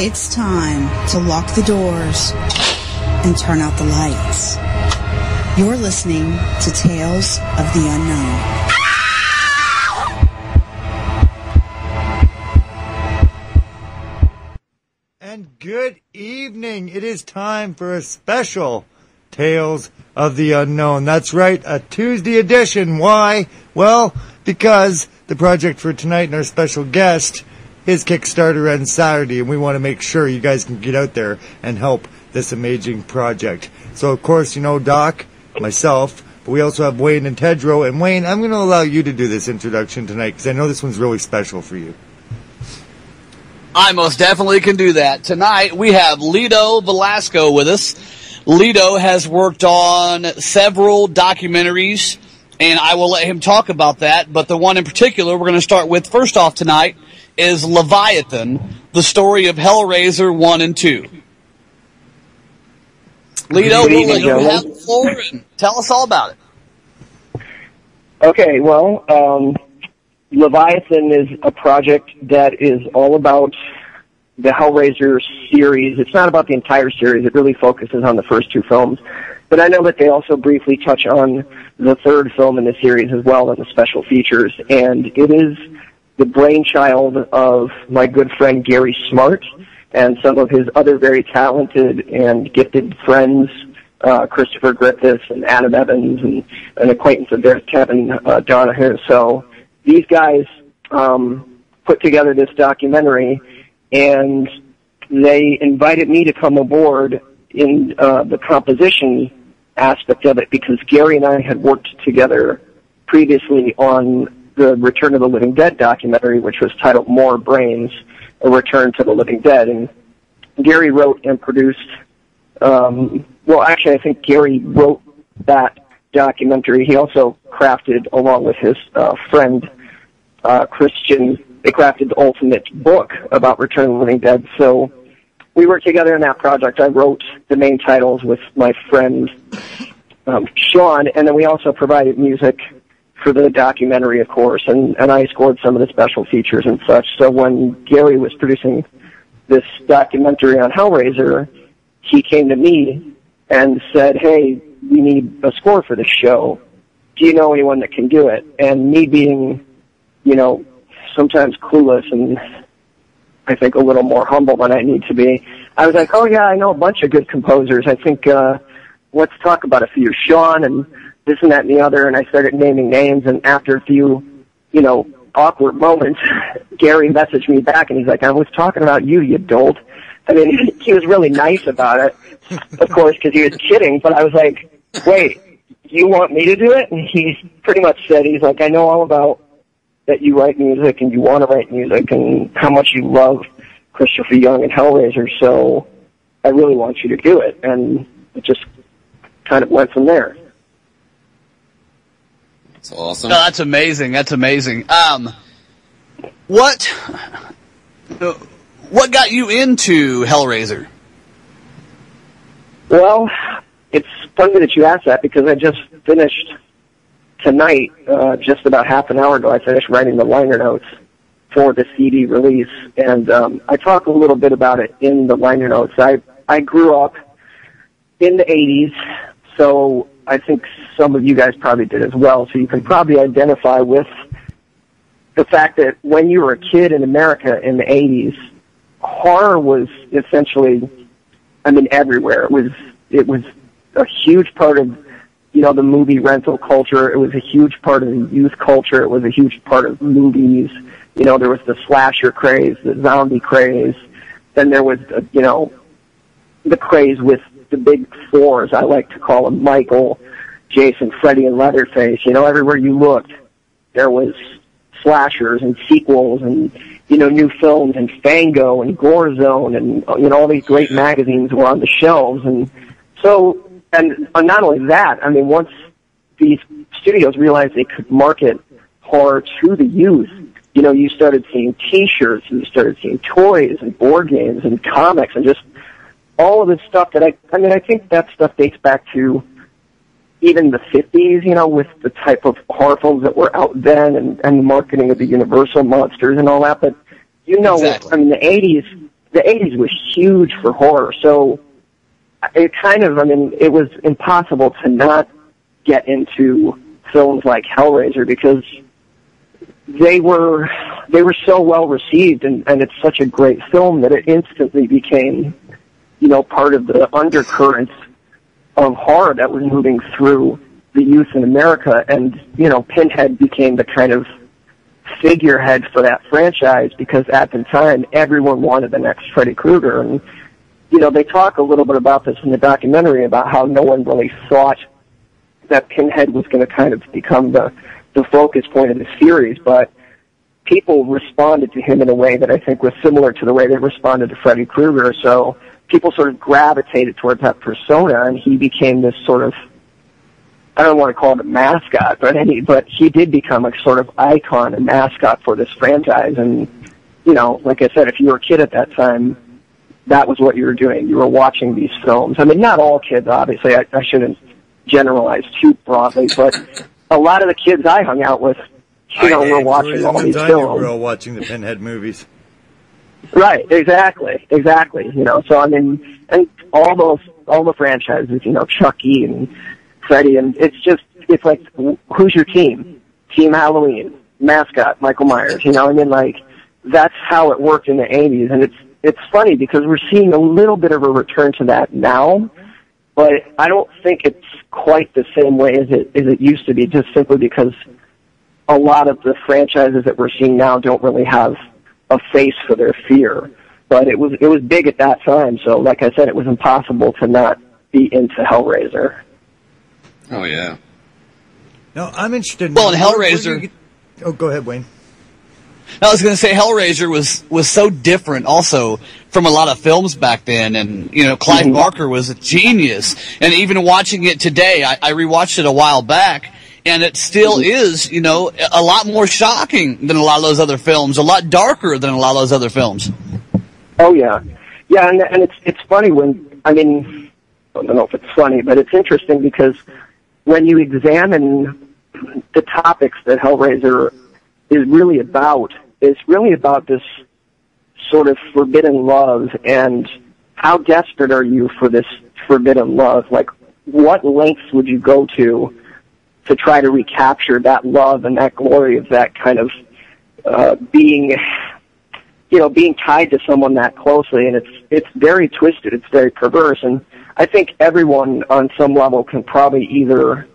It's time to lock the doors and turn out the lights. You're listening to Tales of the Unknown. And good evening. It is time for a special Tales of the Unknown. That's right, a Tuesday edition. Why? Well, because the project for tonight and our special guest, his Kickstarter ends Saturday, and we want to make sure you guys can get out there and help this amazing project. So, of course, you know Doc, myself, but we also have Wayne and Tedro. And Wayne, I'm going to allow you to do this introduction tonight because I know this one's really special for you. I most definitely can do that. Tonight we have Lito Velasco with us. Lito has worked on several documentaries, and I will let him talk about that. But the one in particular we're going to start with first off tonight is Leviathan, the story of Hellraiser 1 and 2. Lito, we'll let you have the floor and tell us all about it. Okay, well, Leviathan is a project that is all about the Hellraiser series. It's not about the entire series. It really focuses on the first two films. But I know that they also briefly touch on the third film in the series as well in the special features. And it is the brainchild of my good friend Gary Smart and some of his other very talented and gifted friends, Christopher Griffiths and Adam Evans, and an acquaintance of theirs, Kevin Donahue. So these guys put together this documentary, and they invited me to come aboard in the composition aspect of it because Gary and I had worked together previously on the Return of the Living Dead documentary, which was titled More Brains, A Return to the Living Dead. And Gary wrote and produced, well, actually, I think Gary wrote that documentary. He also crafted, along with his friend Christian, they crafted the ultimate book about Return of the Living Dead. So we worked together in that project. I wrote the main titles with my friend Sean, and then we also provided music for the documentary, of course, and I scored some of the special features and such. So when Gary was producing this documentary on Hellraiser, he came to me and said, hey, we need a score for this show. Do you know anyone that can do it? And me being, you know, sometimes clueless and I think a little more humble than I need to be, I was like, oh yeah, I know a bunch of good composers. I think, let's talk about a few. Sean and this and that and the other, and I started naming names, and after a few, you know, awkward moments, Gary messaged me back, and he's like, I was talking about you, you dolt. I mean, he was really nice about it, of course, because he was kidding, but I was like, wait, you want me to do it? And he pretty much said, he's like, I know all about that you write music, and you want to write music, and how much you love Christopher Young and Hellraiser, so I really want you to do it. And it just kind of went from there. That's awesome. No, that's amazing. That's amazing. What got you into Hellraiser? Well, it's funny that you asked that because I just finished tonight, just about half an hour ago, I finished writing the liner notes for the CD release, and I talk a little bit about it in the liner notes. I grew up in the 80s, so I think some of you guys probably did as well, so you can probably identify with the fact that when you were a kid in America in the 80s, horror was essentially, I mean, everywhere. It was a huge part of, you know, the movie rental culture. It was a huge part of the youth culture. It was a huge part of movies. You know, there was the slasher craze, the zombie craze. Then there was, you know, the craze with the big fours, I like to call them, Michael, Jason, Freddy, and Leatherface. You know, everywhere you looked, there was slashers and sequels and, you know, new films and Fango and Gore Zone and, you know, all these great magazines were on the shelves. And so, and not only that, I mean, once these studios realized they could market horror to the youth, you know, you started seeing T-shirts and you started seeing toys and board games and comics and just all of this stuff that I mean, I think that stuff dates back to even the 50s, you know, with the type of horror films that were out then and the marketing of the Universal monsters and all that. But, you know, exactly. I mean, the 80s, the 80s was huge for horror, so it kind of, I mean, it was impossible to not get into films like Hellraiser because they were so well received, and it's such a great film that it instantly became, you know, part of the undercurrents of horror that was moving through the youth in America. And, you know, Pinhead became the kind of figurehead for that franchise because at the time everyone wanted the next Freddy Krueger. And, you know, they talk a little bit about this in the documentary about how no one really thought that Pinhead was going to kind of become the focus point of the series, but people responded to him in a way that I think was similar to the way they responded to Freddy Krueger. So people sort of gravitated towards that persona, and he became this sort of, I don't want to call it a mascot, but he did become a sort of icon and mascot for this franchise. And, you know, like I said, if you were a kid at that time, that was what you were doing. You were watching these films. I mean, not all kids, obviously. I shouldn't generalize too broadly, but a lot of the kids I hung out with, you know, were watching all these films. We're all watching the Pinhead movies. Right, exactly. You know, so I mean, and all the franchises, you know, Chucky and Freddy, and it's like, who's your team? Team Halloween, mascot, Michael Myers, you know, I mean, like, that's how it worked in the 80s, and it's funny because we're seeing a little bit of a return to that now, but I don't think it's quite the same way as it used to be, just simply because a lot of the franchises that we're seeing now don't really have a face for their fear. But it was big at that time, so like I said, it was impossible to not be into Hellraiser. Oh, yeah. No, I'm interested in... Well, in Hellraiser... Oh, go ahead, Wayne. I was going to say Hellraiser was so different also from a lot of films back then, and, you know, Clive Barker was a genius. And even watching it today, I rewatched it a while back, and it still is, you know, a lot more shocking than a lot of those other films, a lot darker than a lot of those other films. Oh, yeah. Yeah, and it's funny when, I mean, I don't know if it's funny, but it's interesting because when you examine the topics that Hellraiser is really about, it's really about this sort of forbidden love, and how desperate are you for this forbidden love? Like, what lengths would you go to try to recapture that love and that glory of that kind of being tied to someone that closely? And it's very twisted, it's very perverse, and I think everyone on some level can probably either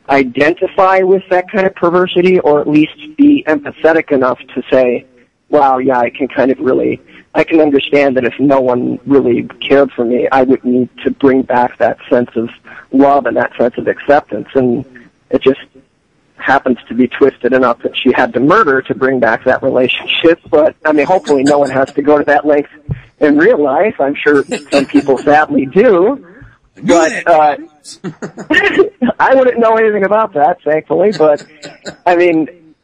identify with that kind of perversity or at least be empathetic enough to say, wow, yeah, I can understand that if no one really cared for me, I would need to bring back that sense of love and that sense of acceptance. And it just happens to be twisted enough that she had to murder to bring back that relationship. But, I mean, hopefully no one has to go to that length in real life. I'm sure some people sadly do. But I wouldn't know anything about that, thankfully. But, I mean,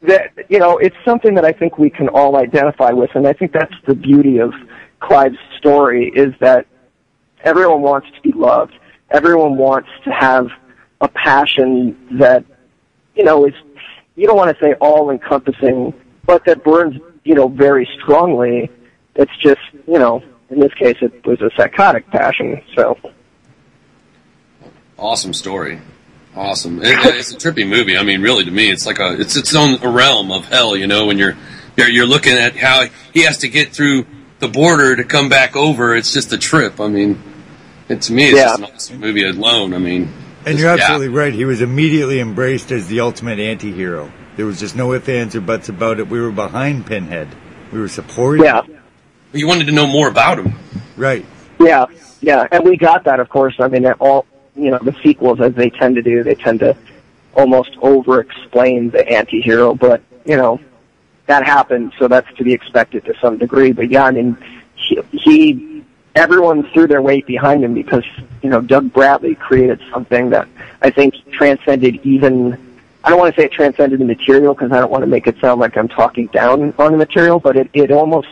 you know, it's something that I think we can all identify with. And I think that's the beauty of Clive's story, is that everyone wants to be loved. Everyone wants to have a passion that, you know, is, you don't want to say all-encompassing, but that burns, you know, very strongly. It's just, you know, in this case, it was a psychotic passion, so. Awesome story. Awesome. It's a trippy movie. I mean, really, to me, it's like it's its own realm of hell, you know, when you're looking at how he has to get through the border to come back over. It's just a trip. I mean, to me, it's just an awesome movie alone. I mean. And you're absolutely right. He was immediately embraced as the ultimate anti-hero. There was just no ifs, ands, or buts about it. We were behind Pinhead. We were supporting him. You wanted to know more about him. Right. Yeah. And we got that, of course. I mean, all, you know, the sequels, as they tend to do, they tend to almost over-explain the anti-hero. But, you know, that happened, so that's to be expected to some degree. But, yeah, I mean, everyone threw their weight behind him because, you know, Doug Bradley created something that I think transcended even, I don't want to say it transcended the material because I don't want to make it sound like I'm talking down on the material, but it almost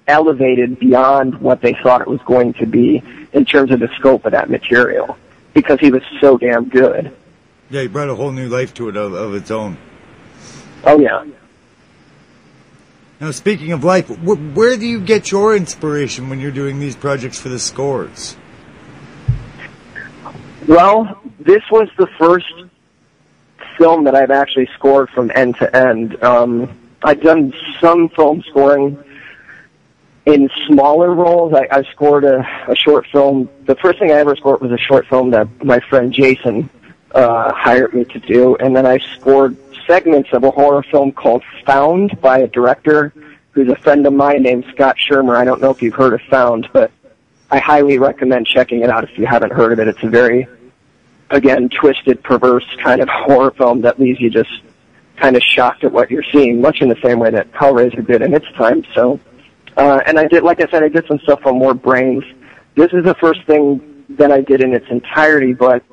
elevated beyond what they thought it was going to be in terms of the scope of that material because he was so damn good. Yeah, he brought a whole new life to it of its own. Oh, yeah. Now, speaking of life, where do you get your inspiration when you're doing these projects for the scores? Well, this was the first film that I've actually scored from end to end. I've done some film scoring in smaller roles. I scored a short film. The first thing I ever scored was a short film that my friend Jason hired me to do, and then I scored segments of a horror film called Found by a director who's a friend of mine named Scott Shermer. I don't know if you've heard of Found, but I highly recommend checking it out if you haven't heard of it. It's a very, again, twisted, perverse kind of horror film that leaves you just kind of shocked at what you're seeing, much in the same way that Hellraiser did in its time. So, and I did, like I said, I did some stuff on More Brains. This is the first thing that I did in its entirety, but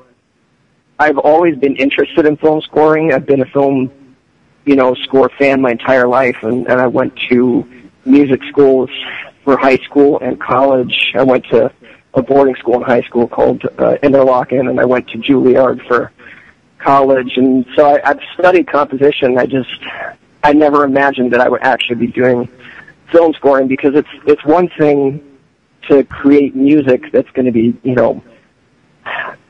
I've always been interested in film scoring. I've been a film, score fan my entire life, and I went to music schools for high school and college. I went to a boarding school in high school called Interlochen, and I went to Juilliard for college. And so I've studied composition. I never imagined that I would actually be doing film scoring, because it's one thing to create music that's going to be,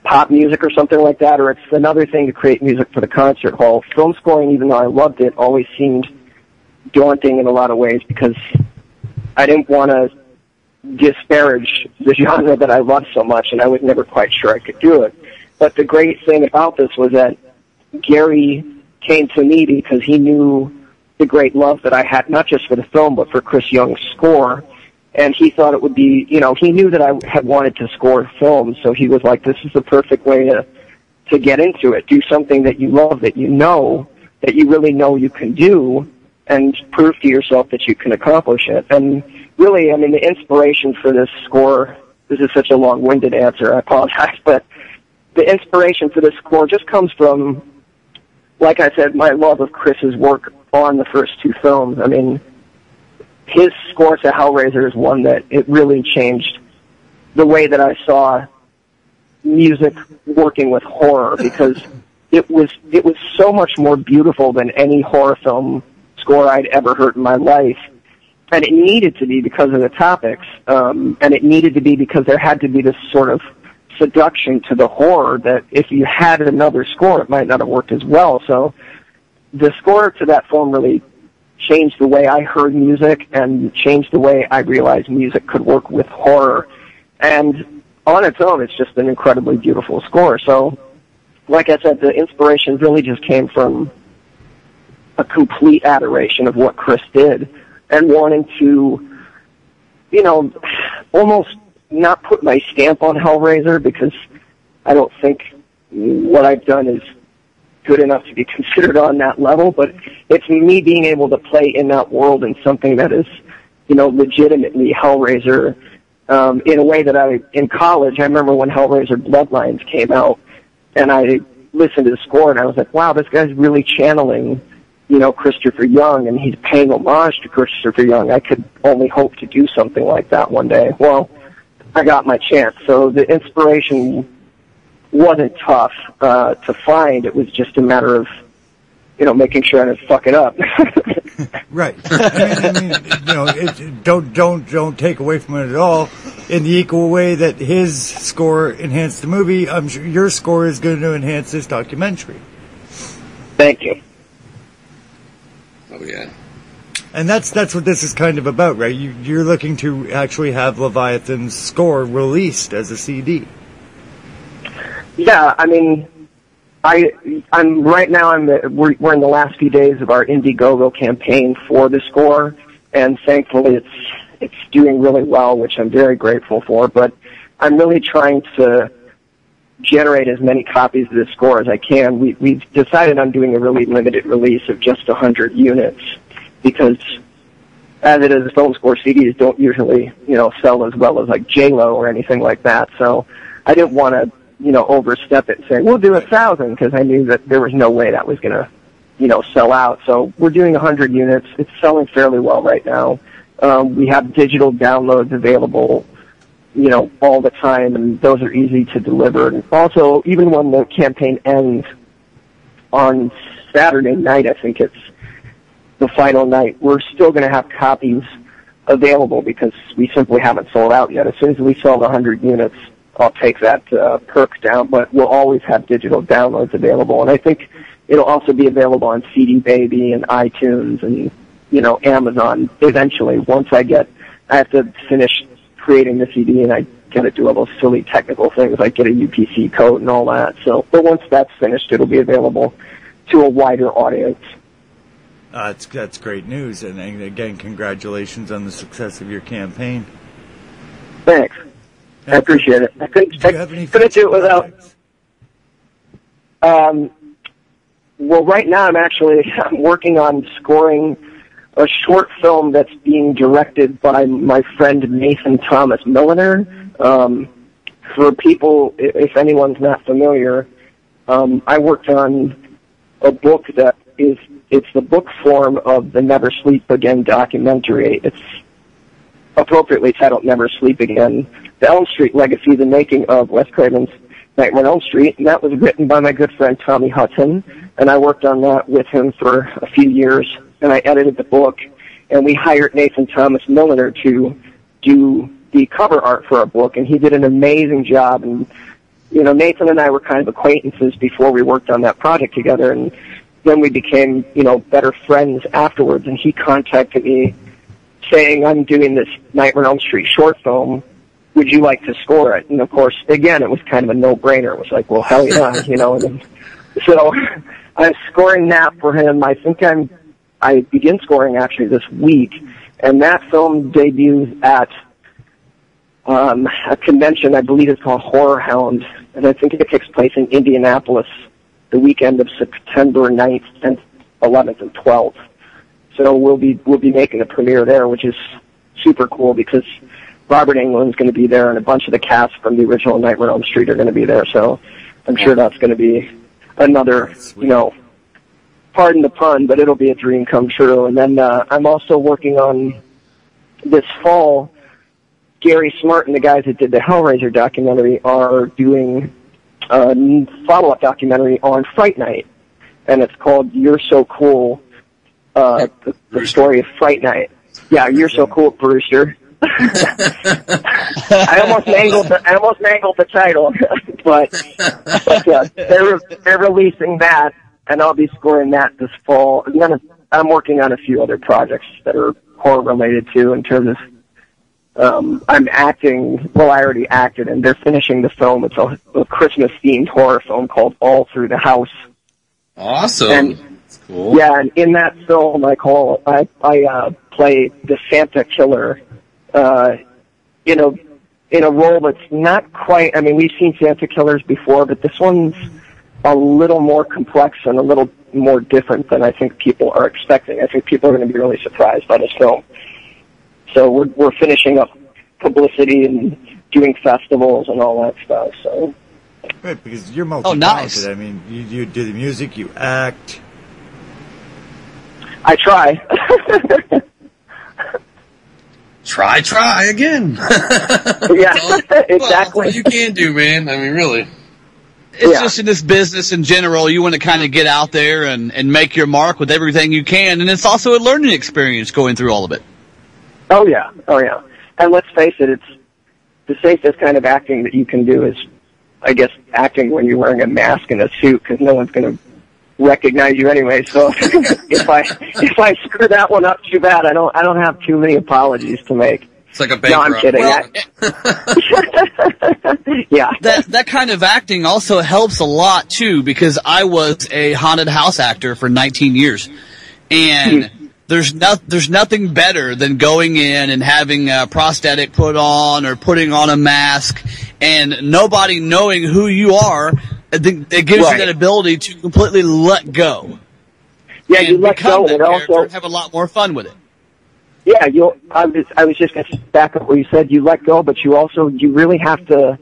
pop music or something like that, or it's another thing to create music for the concert hall. Film scoring, even though I loved it, always seemed daunting in a lot of ways, because I didn't want to disparage the genre that I loved so much, and I was never quite sure I could do it. But the great thing about this was that Gary came to me because he knew the great love that I had, not just for the film, but for Chris Young's score. And he thought it would be, he knew that I had wanted to score films, so he was like, this is the perfect way to get into it. Do something that you love, that you really know you can do, and prove to yourself that you can accomplish it. And really, I mean, the inspiration for this score, this is such a long-winded answer, I apologize, but the inspiration for this score just comes from, like I said, my love of Chris's work on the first two films. I mean, his score to Hellraiser is one that it really changed the way that I saw music working with horror, because it was so much more beautiful than any horror film score I'd ever heard in my life. And it needed to be because of the topics, and it needed to be because there had to be this sort of seduction to the horror that if you had another score, it might not have worked as well. So the score to that film really changed the way I heard music and changed the way I realized music could work with horror. And on its own, it's just an incredibly beautiful score. So, like I said, the inspiration really just came from a complete adoration of what Chris did and wanting to, almost not put my stamp on Hellraiser, because I don't think what I've done is good enough to be considered on that level, but it's me being able to play in that world in something that is, legitimately Hellraiser, in a way that in college, I remember when Hellraiser Bloodlines came out, and I listened to the score, and I was like, wow, this guy's really channeling, Christopher Young, and he's paying homage to Christopher Young. I could only hope to do something like that one day. Well, I got my chance. So the inspiration wasn't tough to find. It was just a matter of, making sure I didn't fuck it up. Right. Don't take away from it at all. In the equal way that his score enhanced the movie, I'm sure your score is going to enhance this documentary. Thank you. Oh yeah. And that's what this is kind of about, right? You're looking to actually have Leviathan's score released as a CD. Yeah, I mean, I'm right now. We're in the last few days of our Indiegogo campaign for the score, and thankfully it's doing really well, which I'm very grateful for. But I'm really trying to generate as many copies of the score as I can. We've decided on doing a really limited release of just 100 units, because as it is, film score CDs don't usually, sell as well as like J-Lo or anything like that. So I didn't want to, overstep it and say, we'll do 1,000, because I knew that there was no way that was going to, sell out. So we're doing 100 units. It's selling fairly well right now. We have digital downloads available, all the time, and those are easy to deliver. And also, even when the campaign ends on Saturday night, I think it's the final night. We're still going to have copies available because we simply haven't sold out yet. As soon as we sell the 100 units, I'll take that perk down, but we'll always have digital downloads available. And I think it'll also be available on CD Baby and iTunes and, Amazon eventually. Once I have to finish creating the CD, and I got to do all those silly technical things like get a UPC code and all that. So, but once that's finished, it'll be available to a wider audience. That's great news, and again, congratulations on the success of your campaign. Thanks. I appreciate it. I couldn't do it without. Well, right now I'm working on scoring a short film that's being directed by my friend Nathan Thomas Milliner. For people, if anyone's not familiar, I worked on a book that it's the book form of the Never Sleep Again documentary. It's appropriately titled Never Sleep Again, The Elm Street Legacy, the making of Wes Craven's Nightmare on Elm Street, and that was written by my good friend Tommy Hudson, and I worked on that with him for a few years, and I edited the book, and we hired Nathan Thomas Milliner to do the cover art for our book, and he did an amazing job, and, Nathan and I were kind of acquaintances before we worked on that project together, and then we became, better friends afterwards, and he contacted me saying, I'm doing this Nightmare on Elm Street short film, would you like to score it? And of course, again, it was kind of a no-brainer. It was like, well, hell yeah, and so I'm scoring that for him. I think I begin scoring actually this week, and that film debuts at a convention, I believe it's called Horror Hound, and I think it takes place in Indianapolis the weekend of September 9th, 10th, 11th, and 12th. So we'll be making a premiere there, which is super cool because Robert Englund's going to be there, and a bunch of the cast from the original Nightmare on Elm Street are going to be there. So I'm sure that's going to be another, pardon the pun, but it'll be a dream come true. And then I'm also working on this fall. Gary Smart and the guys that did the Hellraiser documentary are doing a follow-up documentary on Fright Night, and it's called You're So Cool, the story of Fright Night. Yeah, You're So Cool, Brewster. I almost mangled the title, but they're releasing that, and I'll be scoring that this fall. And then I'm working on a few other projects that are horror related too. In terms of, I'm acting. Well, I already acted, and they're finishing the film. It's a Christmas themed horror film called All Through the House. Awesome. And, that's cool. Yeah, and in that film, I play the Santa killer. In a role that's not quite, we've seen Santa killers before, but this one's a little more complex and a little more different than I think people are expecting. I think people are going to be really surprised by this film. So we're finishing up publicity and doing festivals and all that stuff, so. Right, because you're multi-talented. Oh, nice. You do the music, you act. I try. Try again. Yeah, exactly. Well, all you can do, man. Really. It's just in this business in general, you want to kind of get out there and make your mark with everything you can, and it's also a learning experience going through all of it. Oh yeah. And let's face it, it's the safest kind of acting that you can do is, I guess, acting when you're wearing a mask and a suit, because no one's going to recognize you anyway. So if I screw that one up too bad, I don't have too many apologies to make. It's like a bank No, I'm kidding. Yeah. That kind of acting also helps a lot too, because I was a haunted house actor for 19 years, and there's nothing better than going in and having a prosthetic put on or putting on a mask and nobody knowing who you are. It gives you that ability to completely let go. Yeah, you let go, and also have a lot more fun with it. Yeah, I was just going to back up what you said. You let go, but you really have to.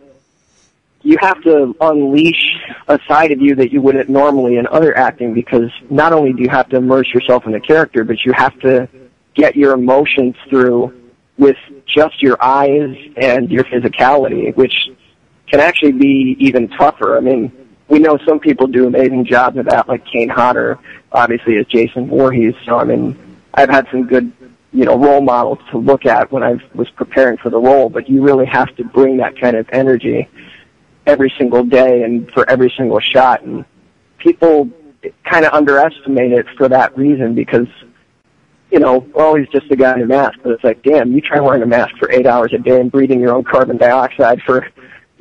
You have to unleash a side of you that you wouldn't normally in other acting, because not only do you have to immerse yourself in the character, but you have to get your emotions through with just your eyes and your physicality, which can actually be even tougher. We know some people do amazing jobs of that, like Kane Hodder, obviously, as Jason Voorhees. So, I've had some good, role models to look at when I was preparing for the role, but you really have to bring that kind of energy every single day and for every single shot. And people kind of underestimate it for that reason because, he's just a guy in a mask. But it's like, damn, you try wearing a mask for 8 hours a day and breathing your own carbon dioxide for,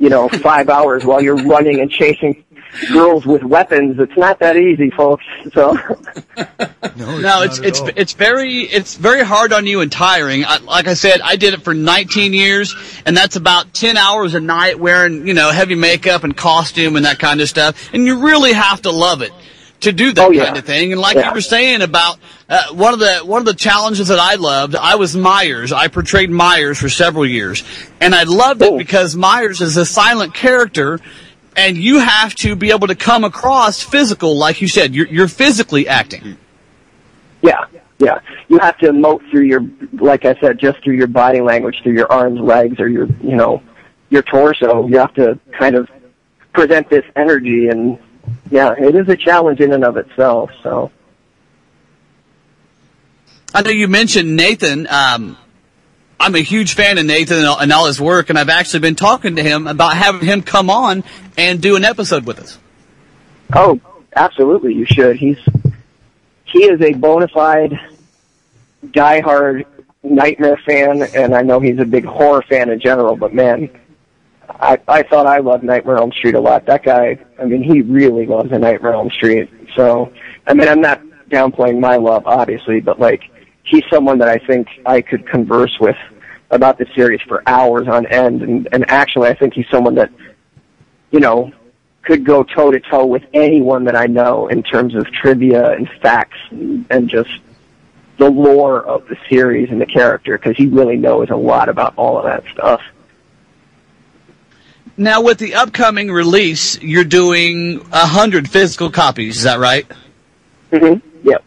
5 hours while you're running and chasing girls with weapons. It's not that easy, folks. So no, it's very hard on you and tiring. Like I said, I did it for 19 years, and that's about 10 hours a night wearing heavy makeup and costume and that kind of stuff. And you really have to love it to do that kind of thing. And like you were saying about one of the challenges that I loved, I was Myers. I portrayed Myers for several years, and I loved it because Myers is a silent character. And you have to be able to come across physical, like you said. You're physically acting. Yeah. You have to emote through like I said, just through your body language, through your arms, legs, or your torso. You have to kind of present this energy, and it is a challenge in and of itself. So, I know you mentioned Nathan. I'm a huge fan of Nathan and all his work, and I've actually been talking to him about having him come on and do an episode with us. Oh, absolutely, you should. He is a bona fide, diehard Nightmare fan, and I know he's a big horror fan in general, but man, I thought I loved Nightmare on Elm Street a lot. That guy, he really loves a Nightmare on Elm Street. So, I'm not downplaying my love, obviously, but he's someone that I think I could converse with about the series for hours on end. And actually, I think he's someone that, could go toe-to-toe with anyone that I know in terms of trivia and facts and just the lore of the series and the character, because he really knows a lot about all of that stuff. Now, with the upcoming release, you're doing 100 physical copies, is that right? Mm-hmm. Yep.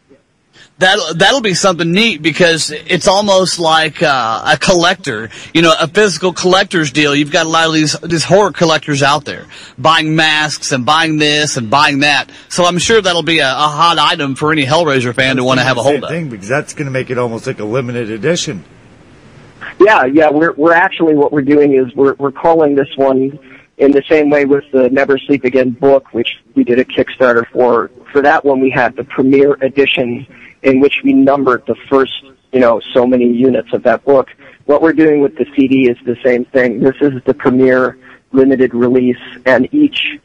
That'll be something neat because it's almost like a collector, a physical collector's deal. You've got a lot of these horror collectors out there buying masks and buying this and buying that. So I'm sure that'll be a hot item for any Hellraiser fan to want to have a hold of. Because that's going to make it almost like a limited edition. Yeah. We're actually, what we're doing is we're calling this one in the same way with the Never Sleep Again book, which we did a Kickstarter for. For that one, we had the premiere edition, in which we numbered the first, so many units of that book. What we're doing with the CD is the same thing. This is the premiere limited release, and each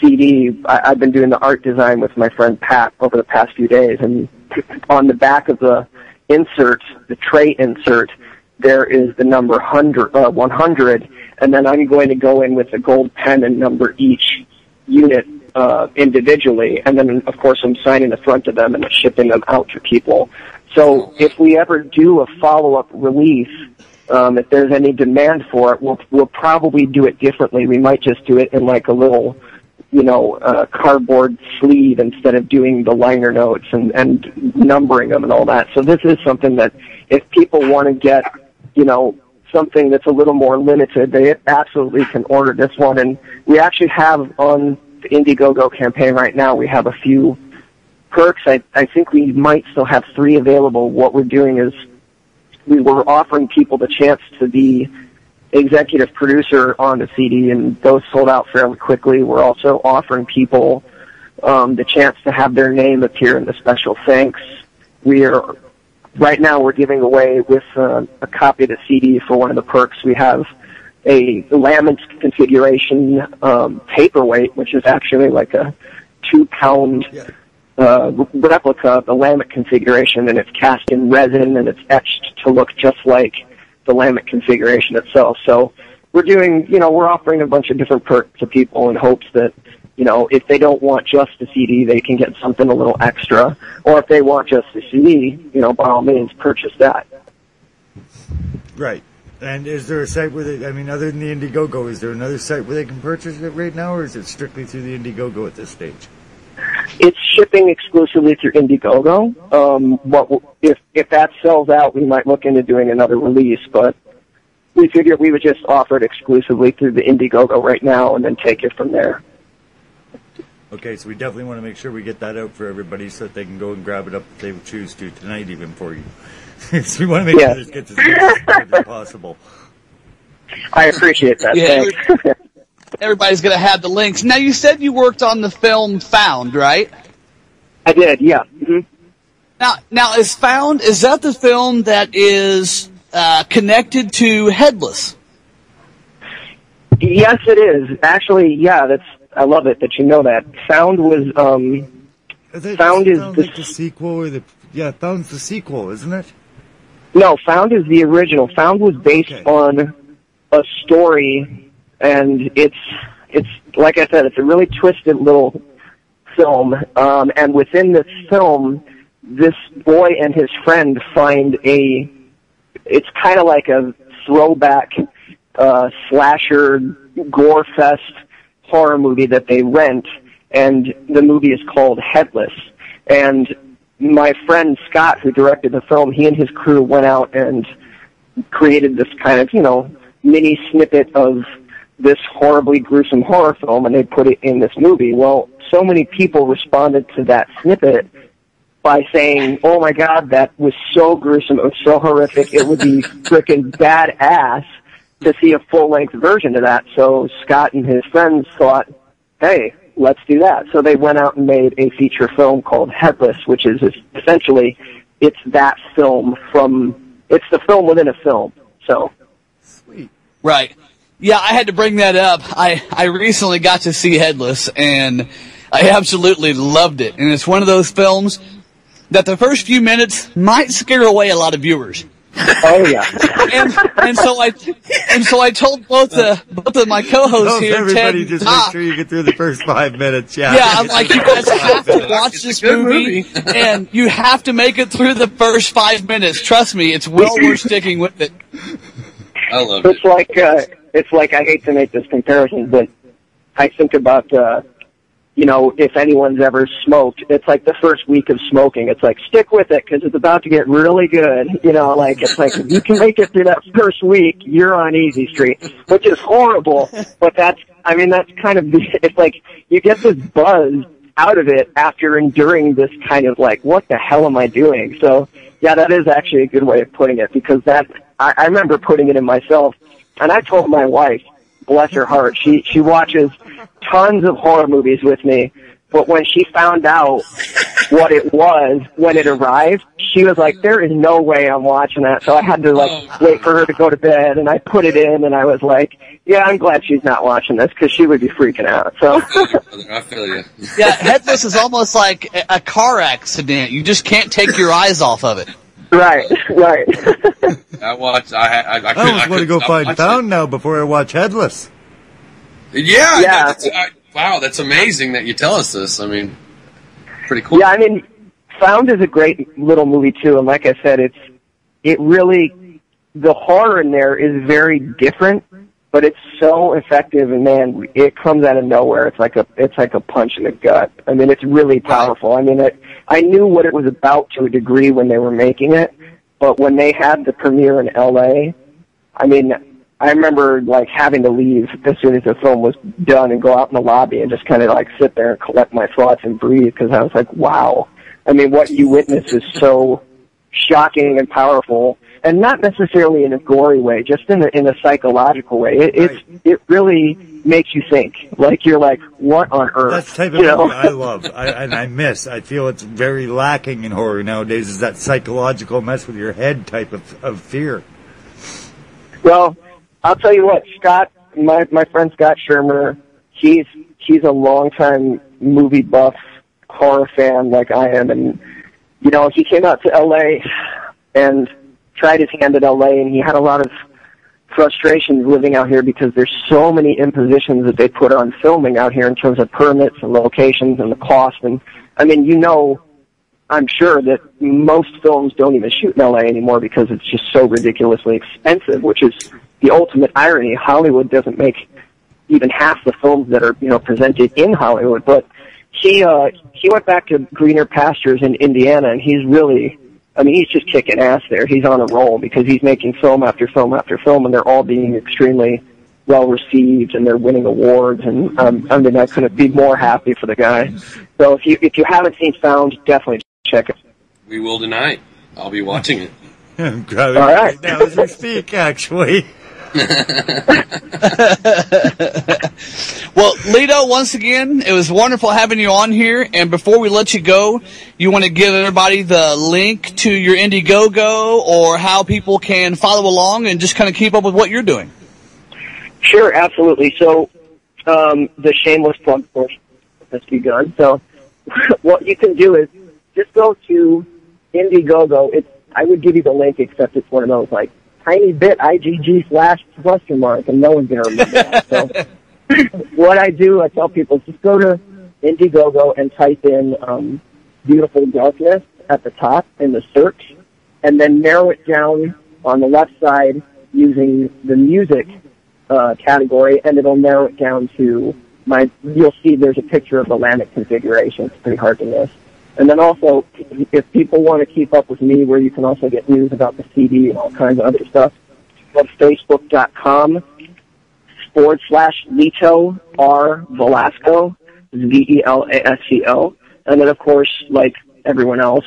CD, I've been doing the art design with my friend Pat over the past few days, and on the back of the insert, the tray insert, there is the number 100, and then I'm going to go in with a gold pen and number each unit individually, and then of course I'm signing the front of them and shipping them out to people. So if we ever do a follow-up release, if there's any demand for it, we'll probably do it differently. We might just do it in like a little, cardboard sleeve instead of doing the liner notes and numbering them and all that. So this is something that if people want to get, something that's a little more limited, they absolutely can order this one. And we actually have on the Indiegogo campaign right now, we have a few perks. I think we might still have 3 available. What we're doing is we were offering people the chance to be executive producer on the CD, and those sold out fairly quickly. We're also offering people the chance to have their name appear in the special thanks. Right now we're giving away with a copy of the CD for one of the perks. We have a laminate configuration paperweight, which is actually like a 2-pound replica of the laminate configuration, and it's cast in resin and it's etched to look just like the laminate configuration itself. So we're doing, we're offering a bunch of different perks to people in hopes that, if they don't want just the CD, they can get something a little extra. Or if they want just the CD, by all means, purchase that. Right. And is there a site where they, other than the Indiegogo, is there another site where they can purchase it right now, or is it strictly through the Indiegogo at this stage? It's shipping exclusively through Indiegogo. If that sells out, we might look into doing another release, but we figured we would just offer it exclusively through the Indiegogo right now and then take it from there. Okay, so we definitely want to make sure we get that out for everybody so that they can go and grab it up if they choose to tonight, even for you. So we want to make sure this gets as good as possible. I appreciate that. Yeah, everybody's going to have the links. Now, you said you worked on the film Found, right? I did, yeah. Mm-hmm. Now, is that the film that is connected to Headless? Yes, it is. Actually, yeah, I love it that you know that. Found was, Found is like the sequel, or Found's the sequel, isn't it? No, Found is the original. Found was based on a story, and it's like I said, it's a really twisted little film, and within this film, this boy and his friend find it's kind of like a throwback slasher gore fest horror movie that they rent, and the movie is called Headless. And my friend Scott, who directed the film, he and his crew went out and created this kind of, mini snippet of this horribly gruesome horror film, and they put it in this movie. Well, so many people responded to that snippet by saying, oh my God, that was so gruesome, it was so horrific, it would be frickin' badass to see a full-length version of that. So Scott and his friends thought, hey, let's do that. So they went out and made a feature film called Headless, which is essentially, it's that film it's the film within a film. So. Sweet. Right. Yeah, I had to bring that up. I recently got to see Headless, and I absolutely loved it. And it's one of those films that the first few minutes might scare away a lot of viewers. Oh yeah. and so I told both of my co-hosts here, everybody, Ted, just make sure you get through the first 5 minutes. Yeah. Yeah, I'm like, you guys have to watch this movie, and you have to make it through the first 5 minutes. Trust me, it's well worth sticking with it. I love it. It's like I hate to make this comparison, but I think about if anyone's ever smoked, it's like the first week of smoking. It's like, stick with it because it's about to get really good. It's like if you can make it through that first week, you're on easy street, which is horrible. But that's kind of, it's like you get this buzz out of it after enduring this kind of like, what the hell am I doing? So yeah, that is actually a good way of putting it, because I remember putting it in myself, and I told my wife, bless her heart, she watches tons of horror movies with me, but when she found out what it was when it arrived, she was like, there is no way I'm watching that. So I had to wait for her to go to bed, and I put it in, and I was like, yeah, I'm glad she's not watching this because she would be freaking out. So I feel you. Yeah, Headless is almost like a car accident. You just can't take your eyes off of it. Right. I watched. I almost want to go find Found now before I watch Headless. Yeah. Wow, that's amazing that you tell us this. I mean, pretty cool. Yeah, Found is a great little movie too, and like I said, the horror in there is very different, but it's so effective, and man, it comes out of nowhere. It's like a punch in the gut. It's really powerful. I knew what it was about to a degree when they were making it, but when they had the premiere in LA, I remember having to leave as soon as the film was done and go out in the lobby and just kind of sit there and collect my thoughts and breathe, because I was like, wow. What you witness is so shocking and powerful, and not necessarily in a gory way, just in a psychological way. It really makes you think. You're like, what on earth? That's the type of movie I love, and I miss. I feel it's very lacking in horror nowadays, is that psychological mess with your head type of fear. Well, I'll tell you what, Scott, my friend Scott Shermer, he's a longtime movie buff, horror fan like I am, and he came out to LA and tried his hand at LA, and he had a lot of frustrations living out here because there's so many impositions that they put on filming out here in terms of permits and locations and the cost. And I'm sure that most films don't even shoot in LA anymore because it's just so ridiculously expensive, which is the ultimate irony. Hollywood doesn't make even half the films that are, presented in Hollywood. But he went back to greener pastures in Indiana, and he's really, he's just kicking ass there. He's on a roll because he's making film after film after film, and they're all being extremely well received, and they're winning awards. And I mean, I couldn't be more happy for the guy. So if you haven't seen Found, definitely check it. We will tonight. I'll be watching it. I'm grabbing All right. it now as we speak, actually. Well, Lito, once again, it was wonderful having you on here. And before we let you go, you want to give everybody the link to your Indiegogo or how people can follow along and just kind of keep up with what you're doing? Sure, absolutely. So the shameless plug portion has begun. So what you can do is just go to Indiegogo. I would give you the link, except it's one of those, like, tiny bit IGG / and no one's going to remember that. So what I do, I tell people, just go to Indiegogo and type in Beautiful Darkness at the top in the search, and then narrow it down on the left side using the music category, and it'll narrow it down to you'll see there's a picture of the Lamech configuration. It's pretty hard to miss. And then also, if people want to keep up with me, where you can also get news about the CD and all kinds of other stuff, go to Facebook.com/Lito R. Velasco, Velasco. And then, of course, like everyone else,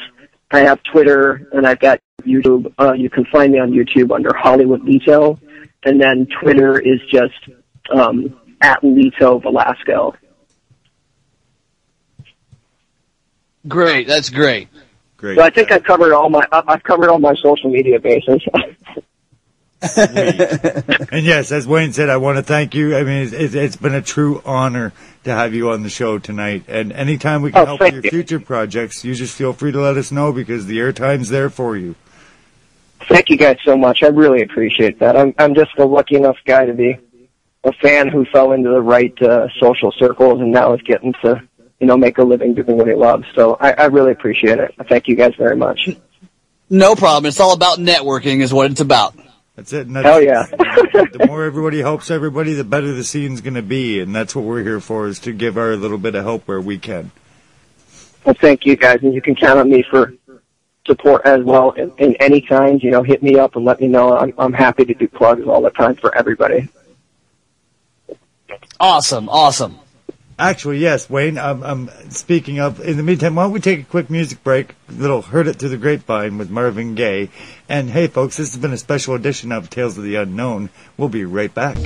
I have Twitter and I've got YouTube. You can find me on YouTube under Hollywood Lito. And then Twitter is just at Lito Velasco. Great, that's great. Great. So I think I've covered all my social media bases. And yes, as Wayne said, I want to thank you. I mean, it's been a true honor to have you on the show tonight. And anytime we can help with your future projects, you just feel free to let us know, because the airtime's there for you. Thank you guys so much. I really appreciate that. I'm just a lucky enough guy to be a fan who fell into the right social circles and now is getting to make a living doing what he loves. So I really appreciate it. Thank you guys very much. No problem. It's all about networking is what it's about. That's it. And Hell yeah. The more everybody helps everybody, the better the scene's going to be. And that's what we're here for, is to give our little bit of help where we can. Well, thank you guys. And you can count on me for support as well in any kind. Hit me up and let me know. I'm happy to do plugs all the time for everybody. Awesome. Actually, yes, Wayne, I'm speaking of, in the meantime, why don't we take a quick music break, little Heard It Through the Grapevine with Marvin Gaye. And hey, folks, this has been a special edition of Tales of the Unknown. We'll be right back.